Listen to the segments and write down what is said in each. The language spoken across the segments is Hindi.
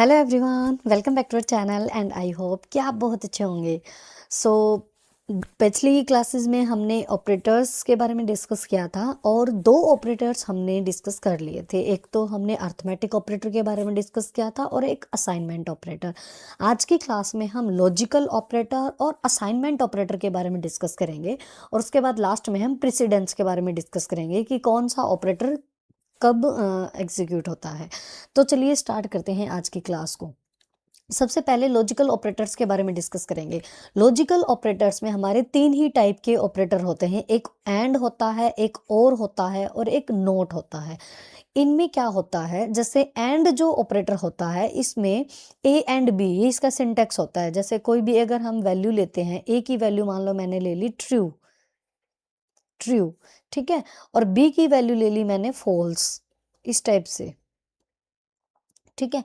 Hello everyone, welcome back to our channel and I hope कि आप बहुत अच्छे होंगे। सो पिछली क्लासेस में हमने ऑपरेटर्स के बारे में डिस्कस किया था और दो ऑपरेटर्स हमने डिस्कस कर लिए थे। एक तो हमने अर्थमेटिक ऑपरेटर के बारे में डिस्कस किया था और एक असाइनमेंट ऑपरेटर। आज की क्लास में हम लॉजिकल ऑपरेटर और असाइनमेंट ऑपरेटर के बारे में डिस्कस करेंगे और उसके बाद लास्ट में हम प्रेसिडेंस के बारे में डिस्कस करेंगे कि कौन सा ऑपरेटर कब एग्जीक्यूट होता है। तो चलिए स्टार्ट करते हैं आज की क्लास को। सबसे पहले लॉजिकल ऑपरेटर्स के बारे में डिस्कस करेंगे। लॉजिकल ऑपरेटर्स में हमारे तीन ही टाइप के ऑपरेटर होते हैं, एक एंड होता है, एक और होता है और एक नोट होता है। इनमें क्या होता है, जैसे एंड जो ऑपरेटर होता है इसमें ए एंड बी, ये इसका सिंटेक्स होता है। जैसे कोई भी अगर हम वैल्यू लेते हैं, ए की वैल्यू मान लो मैंने ले ली ट्रू, ट्रू, ठीक है, और बी की वैल्यू ले ली मैंने फॉल्स, इस टाइप से, ठीक है।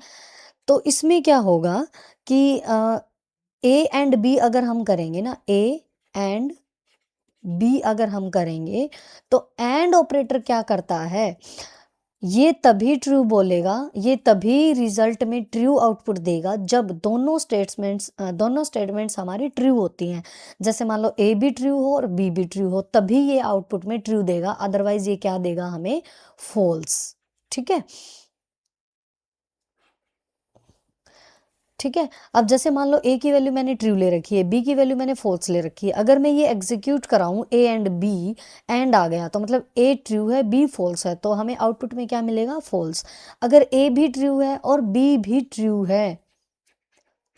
तो इसमें क्या होगा कि ए एंड बी अगर हम करेंगे ना, ए एंड बी अगर हम करेंगे तो एंड ऑपरेटर क्या करता है, ये तभी ट्रू बोलेगा, ये तभी रिजल्ट में ट्रू आउटपुट देगा जब दोनों स्टेटमेंट्स हमारी ट्रू होती हैं। जैसे मान लो ए भी ट्रू हो और बी भी ट्रू हो, तभी ये आउटपुट में ट्रू देगा, अदरवाइज ये क्या देगा हमें, फॉल्स, ठीक है। ठीक है, अब जैसे मान लो ए की वैल्यू मैंने ट्रू ले रखी है, बी की वैल्यू मैंने फॉल्स ले रखी है। अगर मैं ये एग्जीक्यूट कराऊं ए एंड बी, एंड आ गया तो मतलब ए ट्रू है बी फॉल्स है, तो हमें आउटपुट में क्या मिलेगा, फॉल्स। अगर ए भी ट्रू है और बी भी ट्रू है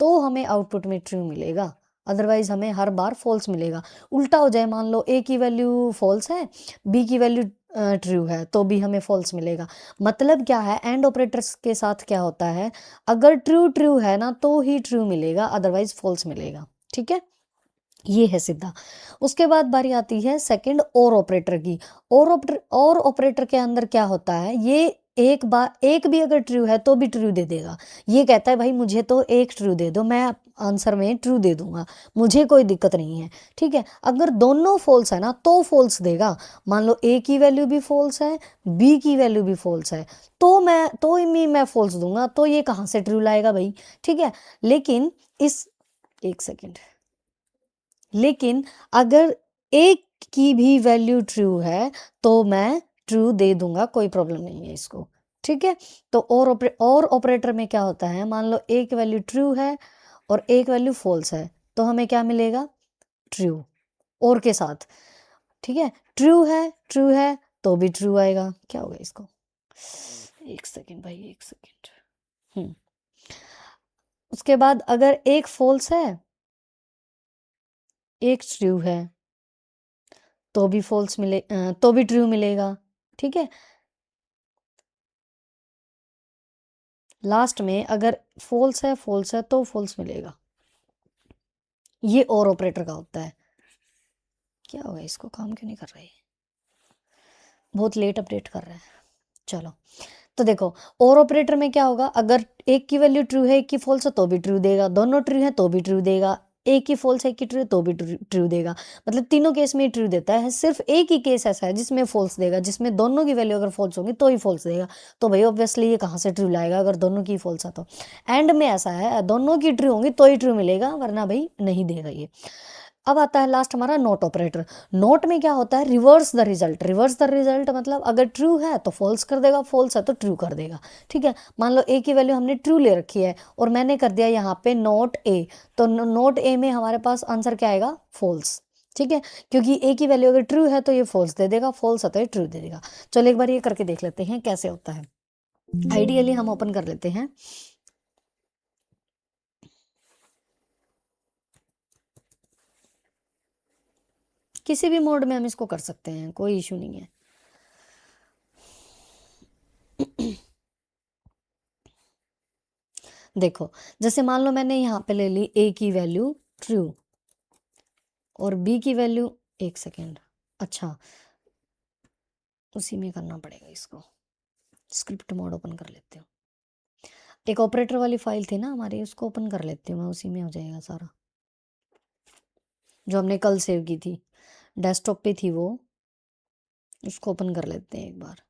तो हमें आउटपुट में ट्रू मिलेगा, अदरवाइज हमें हर बार फॉल्स मिलेगा। उल्टा हो जाए, मान लो ए की वैल्यू फॉल्स है, बी की वैल्यू ट्रू है, तो भी हमें फॉल्स मिलेगा। मतलब क्या है, एंड ऑपरेटर्स के साथ क्या होता है, अगर ट्रू ट्रू है ना तो ही ट्रू मिलेगा, अदरवाइज फॉल्स मिलेगा, ठीक है। ये है सीधा। उसके बाद बारी आती है सेकंड और ऑपरेटर की। और ऑपरेटर के अंदर क्या होता है, ये एक बार एक भी अगर ट्रू है तो भी ट्रू दे देगा। ये कहता है भाई मुझे तो एक ट्रू दे दो, मैं आंसर में ट्रू दे दूंगा, मुझे कोई दिक्कत नहीं है, ठीक है। अगर दोनों फॉल्स है ना तो फॉल्स देगा। मान लो ए की वैल्यू भी फॉल्स है, बी की वैल्यू भी फॉल्स है, तो मैं फॉल्स दूंगा, तो ये कहाँ से ट्रू लाएगा भाई, ठीक है। लेकिन इस एक सेकेंड, लेकिन अगर एक की भी वैल्यू ट्रू है तो मैं ट्रू दे दूंगा, कोई प्रॉब्लम नहीं है इसको, ठीक है। तो और ऑपरेटर में क्या होता है, मान लो एक वैल्यू ट्रू है और एक वैल्यू फॉल्स है, तो हमें क्या मिलेगा, ट्रू, और के साथ, ठीक है। ट्रू है तो भी ट्रू आएगा। क्या होगा इसको, एक सेकेंड भाई, एक सेकेंड। हम्म उसके बाद अगर एक फॉल्स है एक ट्रू है तो भी तो भी ट्रू मिलेगा, ठीक है। लास्ट में अगर फॉल्स है तो फॉल्स मिलेगा। ये और ऑपरेटर का होता है। क्या होगा इसको, काम क्यों नहीं कर रही, बहुत लेट अपडेट कर रहा है। चलो, तो देखो, और ऑपरेटर में क्या होगा, अगर एक की वैल्यू ट्रू है एक की फॉल्स है तो भी ट्रू देगा, दोनों ट्रू है तो भी ट्रू देगा, एक की फॉल्स है एक की ट्रू है तो भी ट्रू देगा। मतलब तीनों केस में ट्रू देता है, सिर्फ एक ही केस ऐसा है जिसमें फॉल्स देगा, जिसमें दोनों की वैल्यू अगर फॉल्स होगी तो ही फॉल्स देगा। तो भाई ऑब्वियसली ये कहाँ से ट्रू लाएगा, अगर दोनों की फॉल्स है तो। एंड में ऐसा है, दोनों की ट्रू होंगी तो ही ट्रू मिलेगा, वरना भाई नहीं देगा ये। अब आता है लास्ट हमारा नोट ऑपरेटर। नोट में क्या होता है, reverse the result. Reverse the result मतलब अगर ट्रू है तो फॉल्स कर देगा, फॉल्स है तो ट्रू कर देगा, ठीक है। मान लो ए की वैल्यू हमने ट्रू ले रखी है और मैंने कर दिया यहाँ पे नोट ए, तो नोट ए में हमारे पास आंसर क्या आएगा, फॉल्स, ठीक है। क्योंकि ए की वैल्यू अगर ट्रू है तो ये फॉल्स दे देगा, फॉल्स है तो ये ट्रू दे देगा। चलो एक बार ये करके देख लेते हैं कैसे होता है। आइडियली हम ओपन कर लेते हैं। किसी भी मोड में हम इसको कर सकते हैं, कोई इशू नहीं है। देखो, जैसे मान लो मैंने यहाँ पे ले ली ए की वैल्यू ट्रू और बी की वैल्यू, एक सेकेंड, अच्छा उसी में करना पड़ेगा इसको, स्क्रिप्ट मोड ओपन कर लेते हो। एक ऑपरेटर वाली फाइल थी ना हमारी, उसको ओपन कर लेती हूँ मैं, उसी में हो जाएगा सारा, जो हमने कल सेव की थी, डेस्कटॉप पे थी वो, उसको ओपन कर लेते हैं एक बार।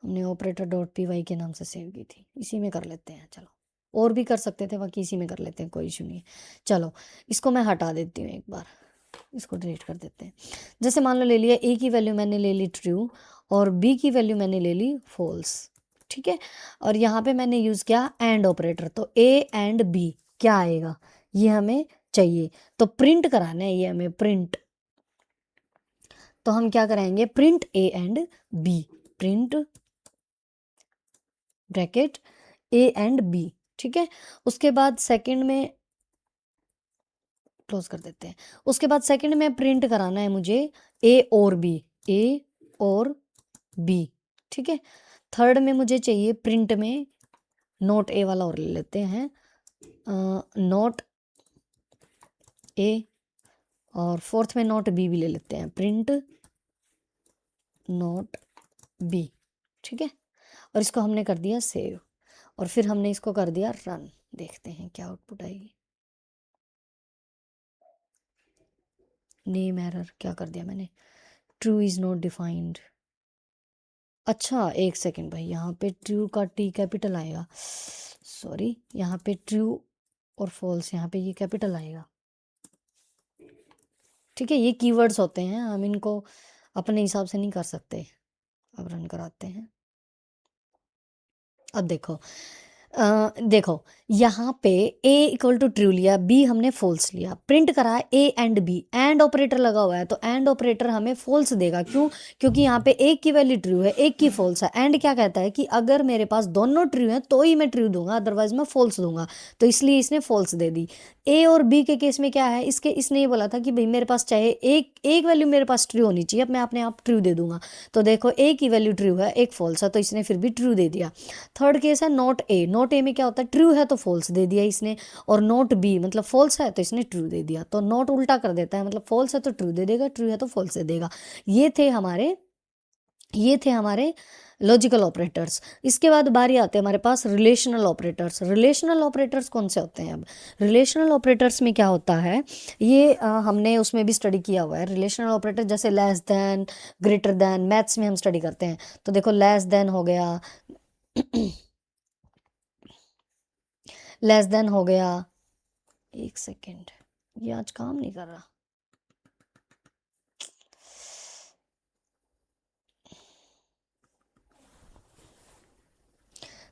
हमने ऑपरेटर डॉट पी वाई के नाम से सेव की थी, इसी में कर लेते हैं। चलो और भी कर सकते थे, बाकी इसी में कर लेते हैं, कोई इशू नहीं है। चलो इसको मैं हटा देती हूँ एक बार, इसको डिलीट कर देते हैं। जैसे मान लो ले लिया ए की वैल्यू मैंने ले ली ट्रू और बी की वैल्यू मैंने ले ली फॉल्स, ठीक है। और यहाँ पे मैंने यूज़ किया एंड ऑपरेटर, तो ए एंड बी क्या आएगा ये हमें चाहिए, तो प्रिंट कराना है ये हमें, प्रिंट। तो हम क्या कराएंगे, print A and B, print bracket A and B, ठीक है। उसके बाद सेकंड में क्लोज कर देते हैं। उसके बाद सेकंड में प्रिंट कराना है मुझे ए और बी, ए और बी, ठीक है। थर्ड में मुझे चाहिए प्रिंट में नोट ए वाला और ले लेते हैं, नोट ए, और फोर्थ में नोट बी भी ले लेते हैं, प्रिंट नोट बी, ठीक है। और इसको हमने कर दिया सेव, और फिर हमने इसको कर दिया रन, देखते हैं क्या आउटपुट आएगी। नेम एरर, क्या कर दिया मैंने, ट्रू इज नॉट डिफाइंड। अच्छा एक सेकेंड भाई, यहाँ पे ट्रू का टी कैपिटल आएगा, सॉरी, यहाँ पे ट्रू और फॉल्स यहाँ पे ये कैपिटल आएगा, ठीक है। ये कीवर्ड्स होते हैं, हम इनको अपने हिसाब से नहीं कर सकते। अब रन कराते हैं। अब देखो, देखो यहाँ पे a इक्वल टू ट्रू लिया, b हमने फॉल्स लिया, प्रिंट करा a and b, and operator लगा हुआ है, तो एंड ऑपरेटर हमें फॉल्स देगा। क्यों? क्योंकि यहाँ पे एक की वैल्यू ट्रू है, एक की फॉल्स है। एंड क्या कहता है कि अगर मेरे पास दोनों ट्रू हैं तो ही मैं ट्रू दूंगा, अदरवाइज मैं फॉल्स दूंगा, तो इसलिए इसने फॉल्स दे दी। a और b के केस में क्या है, इसने ये बोला था कि भाई मेरे पास चाहे एक एक वैल्यू मेरे पास ट्रू होनी चाहिए, अब मैं अपने आप ट्रू दे दूंगा। तो देखो a की वैल्यू ट्रू है, एक फॉल्स है, तो इसने फिर भी ट्रू दे दिया। थर्ड केस है नॉट ए, नॉट ए में क्या होता है, ट्रू है तो फॉल्स दे दिया इसने, और नॉट बी मतलब फॉल्स है तो इसने ट्रू दे दिया। तो नॉट उल्टा कर देता है, मतलब फॉल्स है तो ट्रू दे देगा, ट्रू है तो फॉल्स दे देगा। ये थे हमारे लॉजिकल ऑपरेटर्स। इसके बाद बारी आते हैं हमारे पास रिलेशनल ऑपरेटर्स। रिलेशनल ऑपरेटर्स कौन से होते हैं? अब रिलेशनल ऑपरेटर्स में क्या होता है, ये हमने उसमें भी स्टडी किया हुआ है। रिलेशनल ऑपरेटर जैसे less than, greater then, maths में हम स्टडी करते हैं। तो देखो लेस देन हो गया लेस देन हो गया, एक सेकेंड, ये आज काम नहीं कर रहा।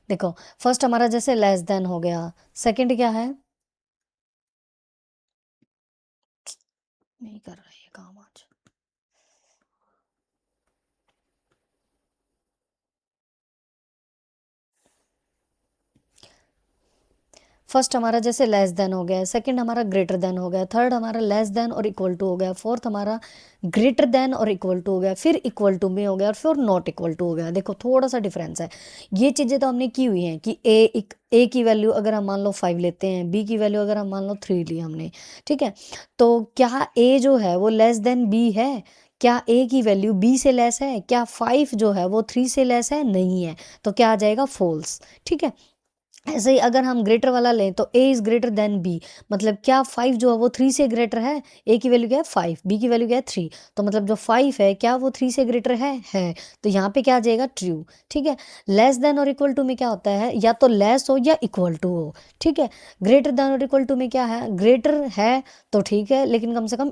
देखो फर्स्ट हमारा जैसे लेस देन हो गया, सेकंड क्या है, नहीं कर रहा ये काम आज। फर्स्ट हमारा जैसे लेस देन हो गया, सेकंड हमारा ग्रेटर देन हो गया, थर्ड हमारा लेस देन और इक्वल टू हो गया, फोर्थ हमारा ग्रेटर देन और इक्वल टू हो गया, फिर इक्वल टू में हो गया, और फिर नॉट इक्वल टू हो गया। देखो थोड़ा सा डिफरेंस है। ये चीज़ें तो हमने की हुई हैं कि ए की वैल्यू अगर हम मान लो 5 लेते हैं, बी की वैल्यू अगर हम मान लो 3 ली हमने, ठीक है। तो क्या ए जो है वो लेस देन बी है? क्या ए की वैल्यू बी से लेस है? क्या 5 जो है वो 3 से लेस है? नहीं है, तो क्या आ जाएगा, फॉल्स, ठीक है। ऐसे ही अगर हम ग्रेटर वाला लें तो A is greater than B, मतलब क्या 5 जो है वो 3 से ग्रेटर है? ए की वैल्यू क्या है 5, बी की वैल्यू क्या है 3, तो मतलब जो 5 है क्या वो 3 से ग्रेटर है। तो यहाँ पे क्या आ जाएगा, ट्रू, ठीक है। लेस देन और इक्वल टू में क्या होता है, या तो लेस हो या इक्वल टू हो, ठीक है। ग्रेटर देन और इक्वल टू में क्या है, ग्रेटर है तो ठीक है, लेकिन कम से कम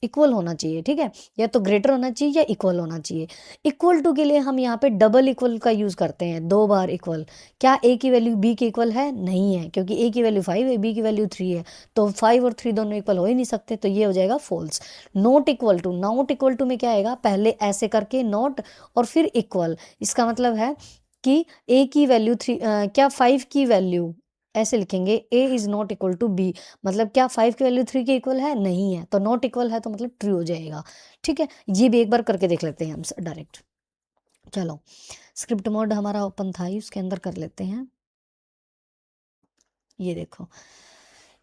इक्वल होना चाहिए, ठीक है। या तो ग्रेटर होना चाहिए या इक्वल होना चाहिए। इक्वल टू के लिए हम यहाँ पे डबल इक्वल का यूज़ करते हैं, 2 बार इक्वल। क्या ए की वैल्यू बी के इक्वल है? नहीं है, क्योंकि ए की वैल्यू 5 है, बी की वैल्यू 3 है, तो 5 और 3 दोनों इक्वल हो ही नहीं सकते, तो ये हो जाएगा फॉल्स। नॉट इक्वल टू में क्या आएगा, पहले ऐसे करके नॉट और फिर इक्वल, इसका मतलब है कि ए की वैल्यू 3, क्या 5 की वैल्यू ऐसे लिखेंगे, A is not equal to B, मतलब क्या 5 की वैल्यू 3 के इक्वल है? नहीं है, तो नॉट इक्वल है तो मतलब ट्रू हो जाएगा, ठीक है। ये भी एक बार करके देख लेते हैं हम डायरेक्ट। चलो स्क्रिप्ट मोड हमारा ओपन था ही, उसके अंदर कर लेते हैं। ये देखो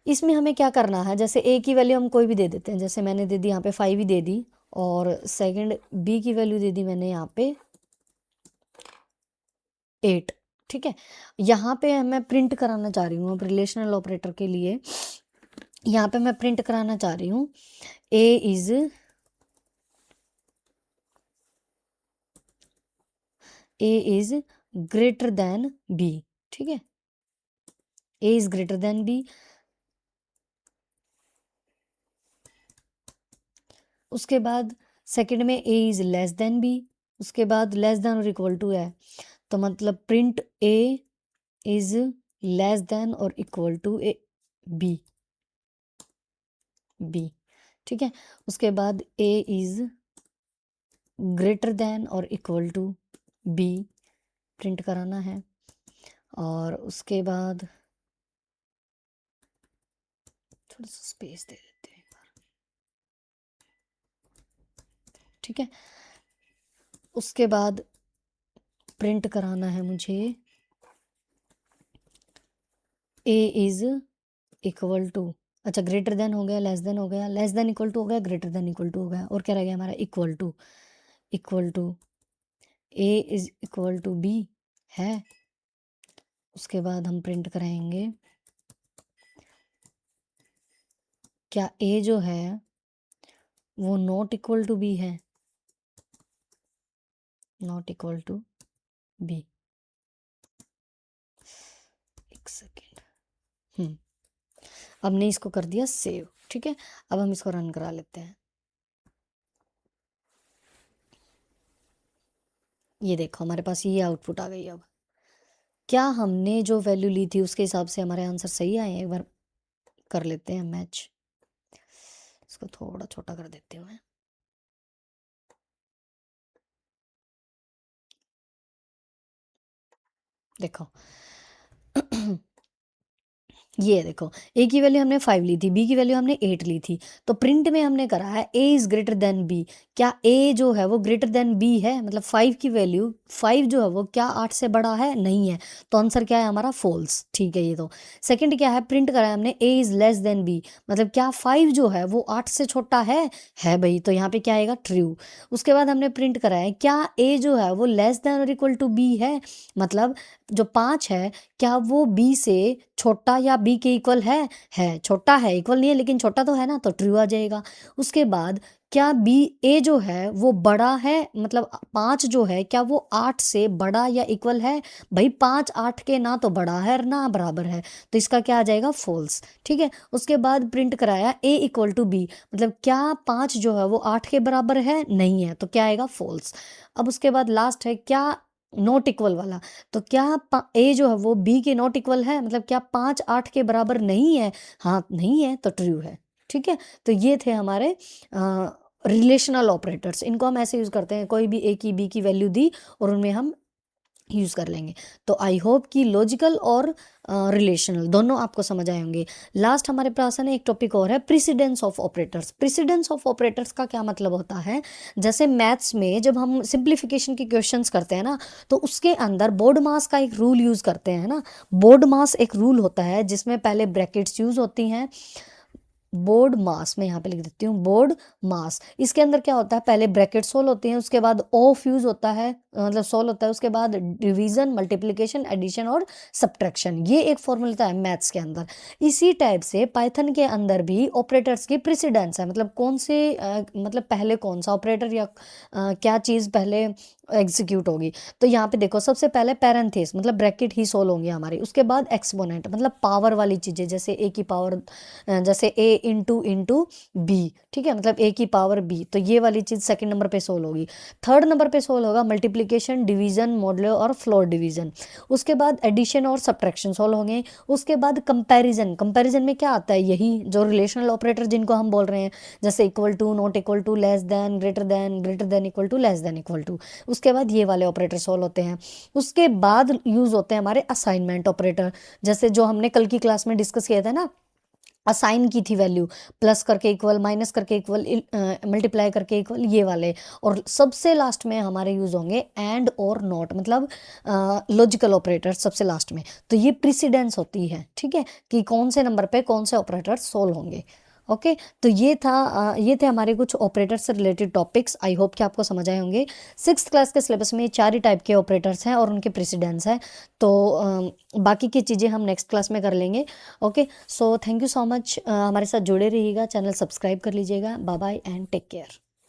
इसमें हमें क्या करना है, जैसे ए की वैल्यू हम कोई भी दे देते हैं, जैसे मैंने दे दी यहाँ पे 5 ही दे दी, और सेकंड बी की वैल्यू दे दी मैंने यहाँ पे 8, ठीक है। यहाँ पे मैं प्रिंट कराना चाह रही हूँ अब रिलेशनल ऑपरेटर के लिए, यहाँ पे मैं प्रिंट कराना चाह रही हूँ A is A is greater than B, ठीक है, A is greater than B. उसके बाद सेकंड में A is less than B, उसके बाद लेस देन और इक्वल टू है, तो मतलब print A is less than और equal to A B, B, ठीक है। उसके बाद ए इज ग्रेटर देन और इक्वल टू बी प्रिंट कराना है। और उसके बाद थोड़ा सा स्पेस दे देते हैं, ठीक है। उसके बाद प्रिंट कराना है मुझे ए इज इक्वल टू, अच्छा ग्रेटर देन हो गया, लेस देन हो गया, लेस देन इक्वल टू हो गया, ग्रेटर देन इक्वल टू हो गया, और क्या रह गया हमारा, equal to, equal to A is equal to B है। उसके बाद हम प्रिंट कराएंगे क्या ए जो है वो नॉट इक्वल टू बी है, नॉट इक्वल टू बी। एक सेकेंड, अब ने इसको कर दिया सेव, ठीक है। अब हम इसको रन करा लेते हैं। ये देखो हमारे पास ये आउटपुट आ गई। अब क्या हमने जो वैल्यू ली थी उसके हिसाब से हमारे आंसर सही आए हैं, एक बार कर लेते हैं मैच। इसको थोड़ा छोटा कर देते हैं। देखो ये देखो ए की वैल्यू हमने 5 ली थी, बी की वैल्यू हमने 8 ली थी, तो प्रिंट में हमने करा है A is greater than B. क्या ए जो है वो ग्रेटर देन बी है, मतलब 5 की वैल्यू 5 जो है वो क्या 8 से बड़ा है, नहीं है, तो आंसर क्या है हमारा फॉल्स, ठीक है। ये तो सेकंड क्या है, प्रिंट करा है हमने ए इज लेस देन बी, मतलब क्या 5 जो है वो 8 से छोटा है भाई, तो यहाँ पे क्या आएगा, ट्रू। उसके बाद हमने प्रिंट करा है क्या ए जो है वो लेस देन और इक्वल टू बी है, मतलब जो 5 है क्या वो बी से छोटा या बी के इक्वल है, छोटा है, इक्वल नहीं है लेकिन छोटा तो है ना, तो ट्रू आ जाएगा। उसके बाद क्या बी ए जो है वो बड़ा है, मतलब 5 जो है क्या वो 8 से बड़ा या इक्वल है, भाई 5 8 के ना तो बड़ा है ना बराबर है, तो इसका क्या आ जाएगा, फॉल्स, ठीक है। उसके बाद प्रिंट कराया ए इक्वल टू बी, मतलब क्या 5 जो है वो 8 के बराबर है, नहीं है, तो क्या आएगा, फॉल्स। अब उसके बाद लास्ट है क्या नॉट इक्वल वाला, तो क्या ए जो है वो बी के नॉट इक्वल है, मतलब क्या 5 8 के बराबर नहीं है, हाँ नहीं है, तो ट्रू है, ठीक है। तो ये थे हमारे रिलेशनल ऑपरेटर्स, इनको हम ऐसे यूज़ करते हैं, कोई भी ए की बी की वैल्यू दी और उनमें हम यूज़ कर लेंगे। तो आई होप कि लॉजिकल और रिलेशनल दोनों आपको समझ आए होंगे। लास्ट हमारे पास है ना एक टॉपिक और है, precedence of operators. Precedence of operators का क्या मतलब होता है, जैसे मैथ्स में जब हम सिंप्लीफिकेशन के क्वेश्चंस करते हैं ना, तो उसके अंदर बोर्ड मास का एक रूल यूज़ करते हैं ना। बोर्ड मास एक रूल होता है जिसमें पहले ब्रैकेट्स यूज़ होती हैं, बोर्ड मास, मैं यहाँ पे लिख देती हूँ बोर्ड मास। इसके अंदर क्या होता है, पहले ब्रैकेट सोल होते हैं, उसके बाद ऑफ यूज होता है, मतलब सोल होता है, उसके बाद डिवीजन, मल्टीप्लिकेशन, एडिशन और सब्ट्रैक्शन, ये एक फॉर्मूला है मैथ्स के अंदर। इसी टाइप से पाइथन के अंदर भी ऑपरेटर्स की प्रेसिडेंस है, मतलब कौन से मतलब पहले कौन सा ऑपरेटर या क्या चीज़ पहले एग्जीक्यूट होगी। तो यहाँ पे देखो सबसे पहले पैरेंथेस, मतलब ब्रैकेट ही सोल होंगे हमारी, उसके बाद एक्सपोनेंट मतलब पावर वाली चीज़ें, जैसे ए की पावर, जैसे ए इंटू बी, ठीक है, मतलब ए की पावर बी, तो ये वाली चीज़ सेकंड नंबर पे सोल्व होगी। थर्ड नंबर पे सोल्व होगा मल्टीप्लिकेशन, डिवीजन, मॉडुलो और फ्लोर डिवीजन। उसके बाद एडिशन और सब्ट्रैक्शन सोल्व होंगे। उसके बाद कंपैरिजन, कंपैरिजन में क्या आता है, यही जो रिलेशनल ऑपरेटर जिनको हम बोल रहे हैं, जैसे equal to, not equal to, less than, greater than equal to, less than equal to. उसके बाद ये वाले ऑपरेटर सोल्व होते हैं। उसके बाद यूज़ होते हैं हमारे असाइनमेंट ऑपरेटर, जैसे जो हमने कल की क्लास में डिस्कस किया था ना, असाइन की थी वैल्यू, प्लस करके इक्वल, माइनस करके इक्वल, मल्टीप्लाई करके इक्वल, ये वाले। और सबसे लास्ट में हमारे यूज होंगे एंड और नॉट, मतलब लॉजिकल ऑपरेटर सबसे लास्ट में। तो ये प्रेसिडेंस होती है, ठीक है, कि कौन से नंबर पे कौन से ऑपरेटर सोल्व होंगे। ओके, तो ये थे हमारे कुछ ऑपरेटर से रिलेटेड टॉपिक्स। आई होप कि आपको समझ आए होंगे। 6th क्लास के सिलेबस में 4 ही टाइप के ऑपरेटर्स हैं और उनके प्रेसिडेंस है, तो बाकी की चीज़ें हम नेक्स्ट क्लास में कर लेंगे। Okay, so thank you so much, हमारे साथ जुड़े रहिएगा, चैनल सब्सक्राइब कर लीजिएगा। Bye bye and take care.